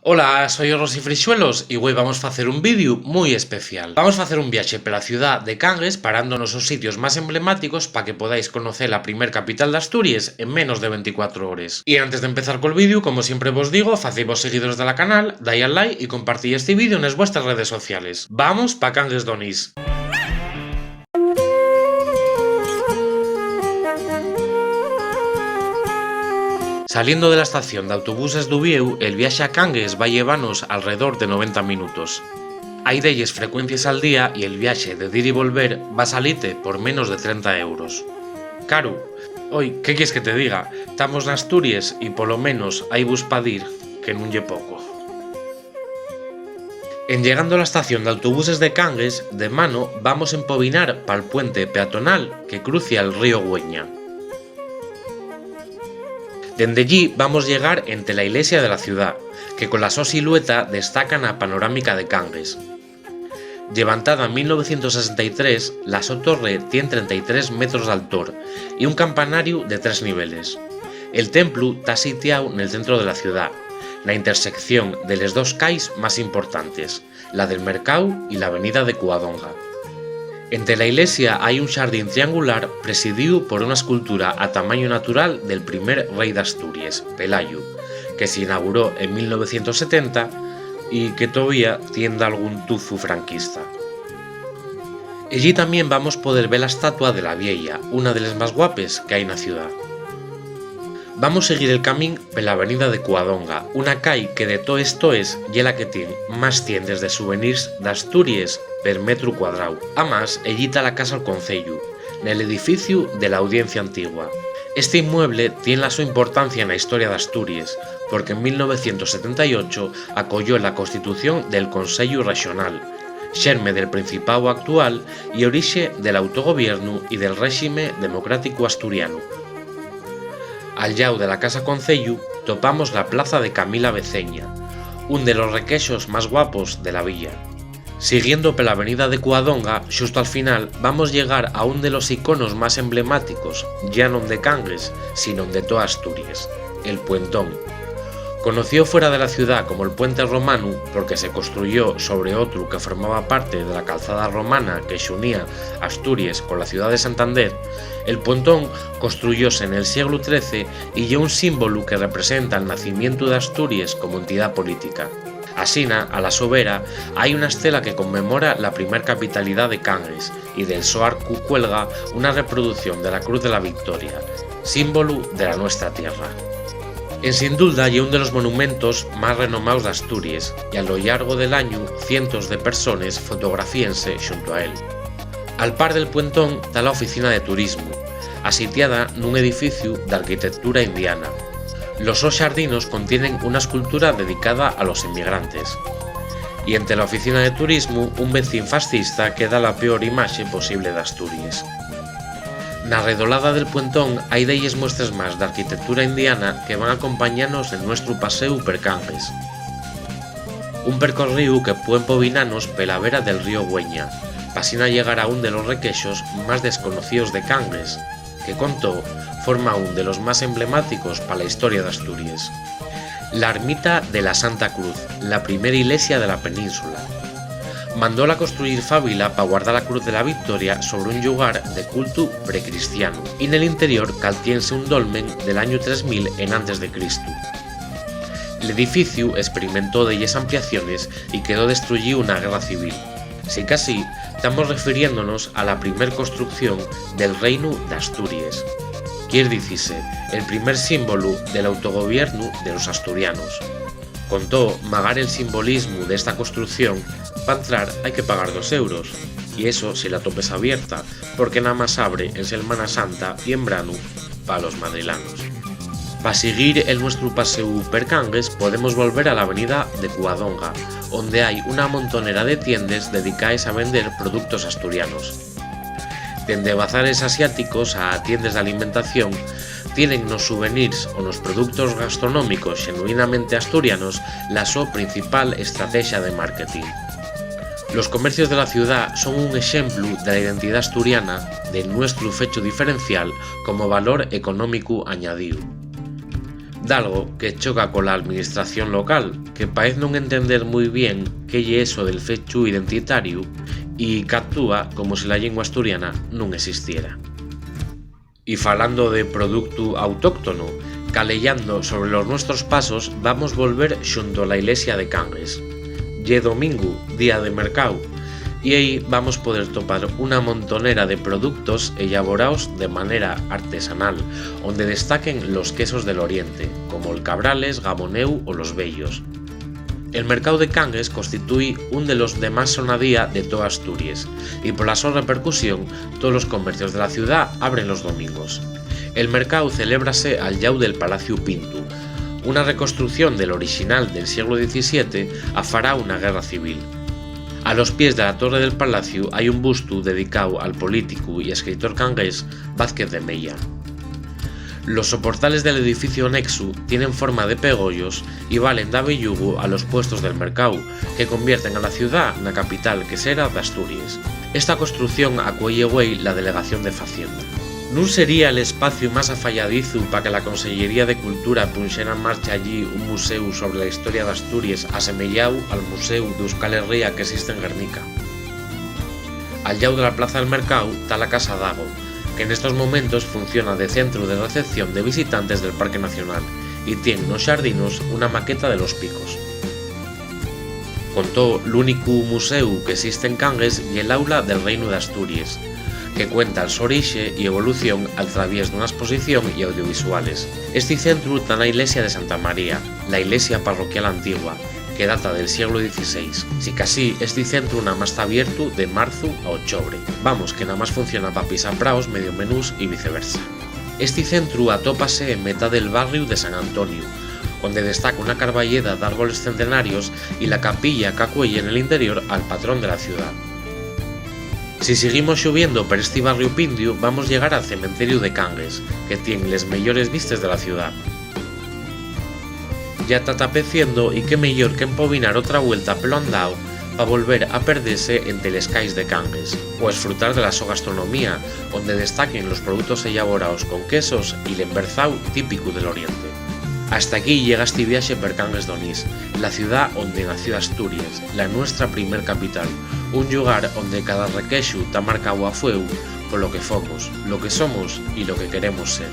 Hola, soy Rosy Frixuelos y hoy vamos a hacer un vídeo muy especial. Vamos a hacer un viaje por la ciudad de Cangues parándonos los sitios más emblemáticos para que podáis conocer la primer capital de Asturias en menos de 24 horas. Y antes de empezar con el vídeo, como siempre vos digo, facéis seguidores de la canal, dai al like y compartid este vídeo en vuestras redes sociales. Vamos pa Cangues d'Onís. Saliendo de la estación de autobuses d'Ubieu, el viaje a Cangues va a llevarnos alrededor de 90 minutos. Hay 10 frecuencias al día y el viaje de ir y volver va a salirte por menos de 30 euros. Caro, hoy, ¿qué quieres que te diga? Estamos en Asturias y por lo menos hay bus para ir, que nun lle poco. En llegando a la estación de autobuses de Cangues, de mano vamos a empobinar para el puente peatonal que crucia el río Güeña. Dende allí vamos a llegar entre la iglesia de la ciudad, que con la so silueta destaca na panorámica de Cangues. Levantada en 1963, la so torre tiene 33 metros de altor y un campanario de 3 niveles. El templo está sitiado en el centro de la ciudad, la intersección de las dos calles más importantes, la del Mercau y la avenida de Covadonga. Entre la iglesia hay un jardín triangular presidido por una escultura a tamaño natural del primer rey de Asturias, Pelayo, que se inauguró en 1970 y que todavía tiene algún tufo franquista. Allí también vamos a poder ver la estatua de la Vieja, una de las más guapes que hay en la ciudad. Vamos a seguir el camino por la avenida de Covadonga, una calle que de todo esto es la que tiene más tiendas de souvenirs de Asturias per metro cuadrado. Además, allí está la Casa del Concello, en el edificio de la Audiencia Antigua. Este inmueble tiene la su importancia en la historia de Asturias, porque en 1978 acogió la constitución del Consello Regional, xerme del Principado actual y orixe del autogobierno y del réxime democrático asturiano. Al lado de la Casa Concello topamos la plaza de Camila Beceña, un de los requexos más guapos de la villa. Siguiendo por la avenida de Covadonga, justo al final vamos a llegar a un de los iconos más emblemáticos, ya no de Cangues, sino de toda Asturias, el Puentón. Conocido fuera de la ciudad como el Puente Romano porque se construyó sobre otro que formaba parte de la calzada romana que unía Asturias con la ciudad de Santander, el Puentón construyóse en el siglo XIII y es un símbolo que representa el nacimiento de Asturias como entidad política. Asina, a la sobera, hay una estela que conmemora la primer capitalidad de Cangues y del so arcu cuelga una reproducción de la Cruz de la Victoria, símbolo de la nuestra tierra. En sin duda hay uno de los monumentos más renomados de Asturias y a lo largo del año cientos de personas fotografíense junto a él. Al par del Puentón está la oficina de turismo, asitiada en un edificio de arquitectura indiana. Los sos xardinos contienen una escultura dedicada a los inmigrantes. Y entre la oficina de turismo un vecín fascista que da la peor imagen posible de Asturias. Na redolada del Puentón hay 10 muestras más de arquitectura indiana que van a acompañarnos en nuestro paseo per Cangues. Un percorrido que puede empobinarnos por la vera del río Güeña, pasina llegar a un de los requexos más desconocidos de Cangues, que contó forma un de los más emblemáticos para la historia de Asturias. La ermita de la Santa Cruz, la primera iglesia de la península. Mandóla construir Fábila para guardar la Cruz de la Victoria sobre un lugar de culto precristiano y en el interior caltiense un dolmen del año 3000 en antes de Cristo. El edificio experimentó de ellas ampliaciones y quedó destruido en una guerra civil. Sí que así, estamos refiriéndonos a la primer construcción del Reino de Asturias. Quiere decirse, el primer símbolo del autogobierno de los asturianos. Contó magar el simbolismo de esta construcción, para entrar hay que pagar 2 euros, y eso si la topes abierta, porque nada más abre en Semana Santa y en verano para los madrilanos. Para seguir el nuestro paseo per Cangues podemos volver a la avenida de Covadonga, donde hay una montonera de tiendas dedicadas a vender productos asturianos. Desde bazares asiáticos a tiendas de alimentación, tienen los souvenirs o los productos gastronómicos genuinamente asturianos la su principal estrategia de marketing. Los comercios de la ciudad son un ejemplo de la identidad asturiana, de nuestro fecho diferencial como valor económico añadido. Dalgo que choca cola administración local, que parece non entender moi bien que lle eso del fechu identitario e que actúa como se la lingua asturiana non existiera. E falando de producto autóctono, calellando sobre los nuestros pasos, vamos volver xunto a la iglesia de Cangues. Lle domingo, día de mercado, e aí vamos poder topar unha montonera de productos elaborados de manera artesanal, onde destaquen los quesos del oriente, como el cabrales, gaboneu o los bellos. El mercado de Cangues constituye un de los de más sonadía de toda Asturias, y por la sola repercusión, todos los comercios de la ciudad abren los domingos. El mercado celébrase al llau del Palacio Pintu, una reconstrucción del original del siglo XVII afará una guerra civil. A los pies de la torre del palacio hay un busto dedicado al político y escritor cangués Vázquez de Mella. Los soportales del edificio anexo tienen forma de pegollos y valen de abellugo a los puestos del mercado, que convierten a la ciudad en la capital que será de Asturias. Esta construcción acuelle güey la delegación de Facienda. ¿No sería el espacio más afalladizo para que la Consellería de Cultura punxera en marcha allí un museo sobre la historia de Asturias asemellado al Museo de Euskal Herria que existe en Guernica? Al lado de la Plaza del Mercado está la Casa Dago, que en estos momentos funciona de centro de recepción de visitantes del Parque Nacional y tiene en los xardinos una maqueta de los picos. Contó l'único museu que existe en Cangues y el aula del Reino de Asturias, que cuenta el su orixe y evolución a través de una exposición y audiovisuales. Este centro está en la iglesia de Santa María, la iglesia parroquial antigua, que data del siglo XVI. Si casi este centro nada más está abierto de marzo a octubre. Vamos, que nada más funciona para pisar praos, medio menús y viceversa. Este centro atópase en mitad del barrio de San Antonio, donde destaca una carballeda de árboles centenarios y la capilla que acuelle en el interior al patrón de la ciudad. Si seguimos subiendo por este barrio pindio, vamos a llegar al cementerio de Cangues, que tiene las mejores vistas de la ciudad. Ya está tapeciendo y qué mejor que empobinar otra vuelta pelo andao para volver a perderse entre les cais de Cangues, o disfrutar de la so gastronomía, donde destaquen los productos elaborados con quesos y el emberzao típico del oriente. Hasta aquí llega este viaje per Cangues d'Onís, la ciudad donde nació Asturias, la nuestra primer capital, un lugar donde cada requeixo está marcado a fuego por lo que fomos, lo que somos y lo que queremos ser.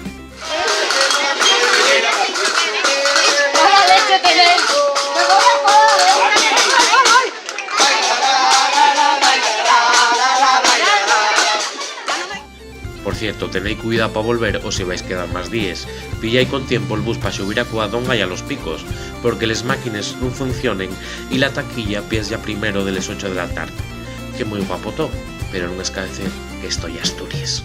Por cierto, tenéis cuidado para volver o si vais a quedar más días. Pilláis con tiempo el bus para subir a Covadonga y a Los Picos, porque las máquinas no funcionen y la taquilla pies ya primero de las 8 de la tarde. Que muy guapo todo, pero no escaece que estoy Asturias.